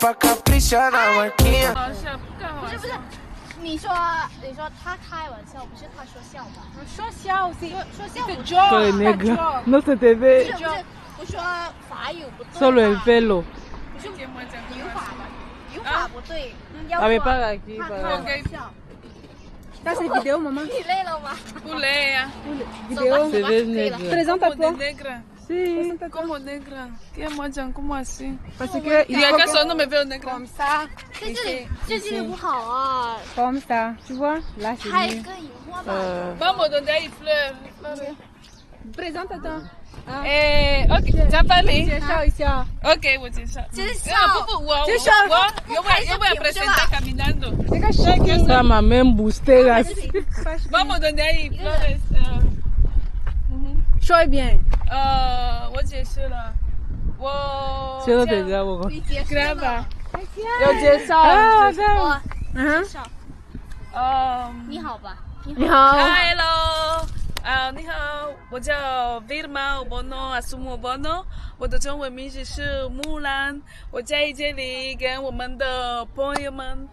pa' caprichar la marquilla. 好笑，更好笑。不是，你说他开玩笑，不是他说笑吗？说笑是说笑不对 Soy negra. No se te ve. 不说法语不对 Solo el pelo. 不是语法吧？语法不对，要 A ver, 说 para aquí. 他 Para... 开玩笑。 ¿Estás en video, mamá? 你累了吗？ Pulea. Video. Se ve negra. negra. Como de negra. Sí. Como negra. ¿Qué mojan? ¿Cómo así? Parce que ¿Y acaso no me veo negra? comme ça. 这里不好啊， Comme ça. Tu vois? Là, c'est 拍 mieux. 个荧幕吧。 Vamos donde hay flores. Présente-toi. OK， 加班里。介绍一下。 OK， 我介绍。介绍。yo voy a presentar caminando. 这个是 esa mamá embustera. Vamos donde hay flores. 说一遍。我解释了。我。接着等着我。你解释吧。要介绍。我嗯。介绍。你好吧。你好。 Hello。你好，我叫 Vilma Obono Asumo Obono， 我的中文名字是木兰，我在这里跟我们的朋友们，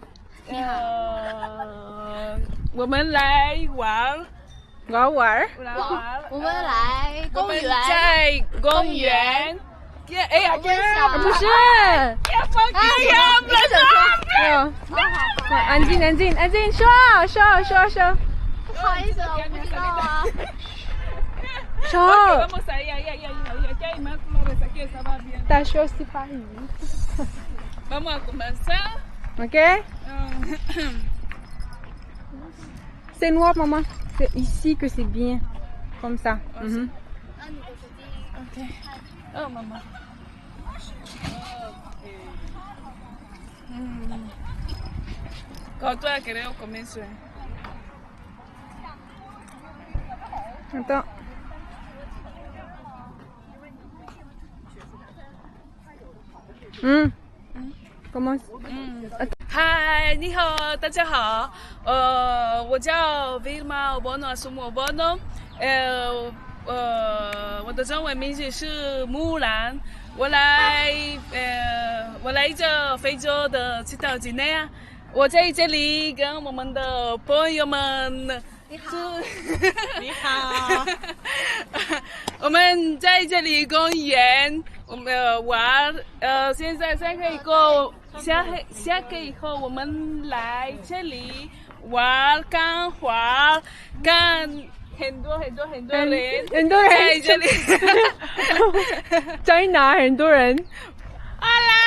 我们来玩，我们来公园，在公园。哎呀，不是，要放歌呀，不好，安静，说。 不好意思，我不知道啊。说。 Vamos ahí, que hay más flores aquí, eso va bien. Ta chose c'est pareil. Vamos a comenzar. Ok. C'est noir, maman. C'est ici que c'est bien. Comme ça. OK. Oh, maman. Quand toi, creo, comienzo. Attends. Commence. 嗨，你好，大家好。我叫 Vilma Obono Asumo Obono。我的中文名字是木兰。我来自非洲的赤道几内亚。我在这里跟我们的朋友们。 你好，你好，我们在这里公园，我们玩，现在下课以后，我们来这里玩，看花，看很多人，在这里，在哪很多人？啊啦！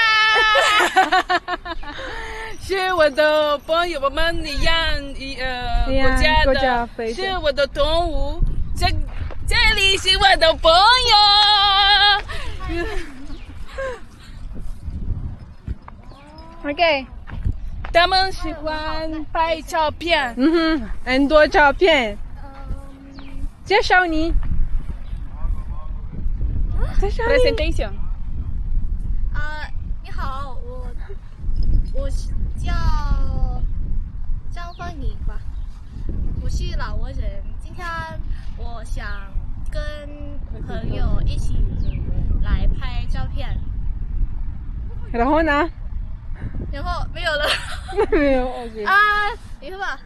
是我的朋友，我们一样，国家的，是我的动物，这里是我的朋友。OK， 他们喜欢拍照片，很多照片。介绍你。Presentation。你好，我叫张芳宁吧，我是老挝人。今天我想跟朋友一起来拍照片。然后呢？然后没有了。没有 OK。你说吧。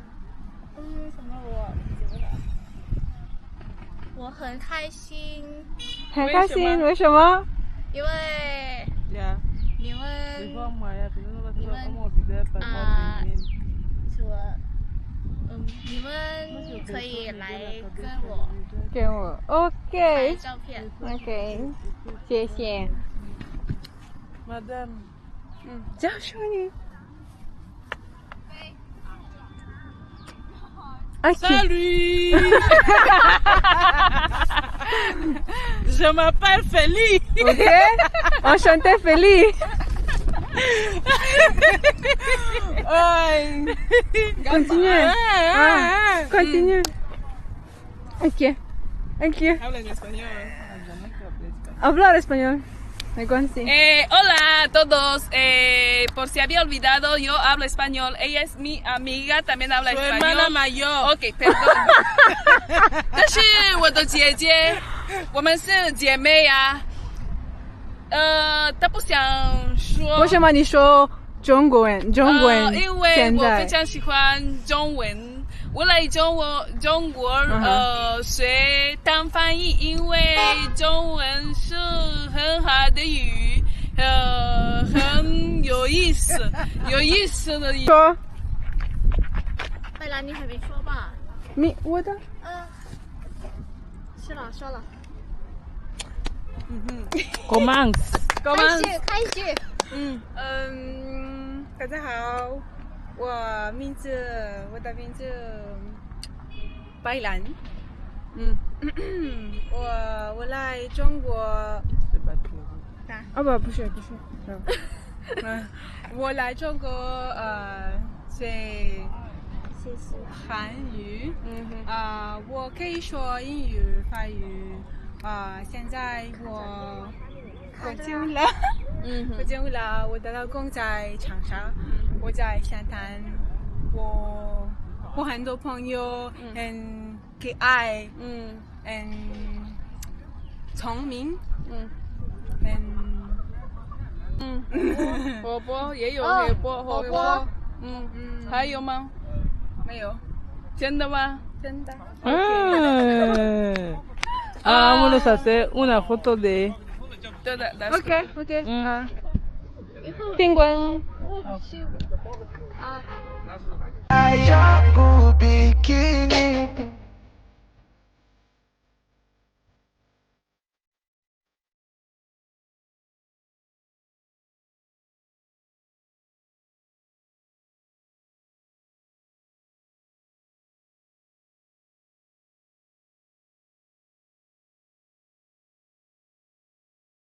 什么我很开心。很开心？为什么？因为你们你们可以来跟我 OK 拍照片 OK， 谢谢。 Madame， 介绍你。Salut Je m'appelle Feli. OK Enchanté Feli. Continue. Continue. OK. Habla en español. Hablar español. Hola a todos. Por si había olvidado, yo hablo español. Ella es mi amiga, también habla español. Hermana mayor. OK， perdón. 这是我的姐姐，我们是姐妹啊。他不想说。为什么你说中国人？中国人因为我现在非常喜欢中文，我来中国学当翻译，因为中文是很好的语，很有意思的语。说贝兰，你还没说吧？我的说了。Commence。开始。大家好，我的名字白兰。我来中国。不是。我来中国学韩语。我可以说英语、法语。现在我进了，我的老公在长沙，我在湘潭。我很多朋友很可爱，很聪明，活泼也有活泼，还有吗？没有，真的吗？真的。Vámonos a hacer una foto de... OK。Penguin. Ayaku bikini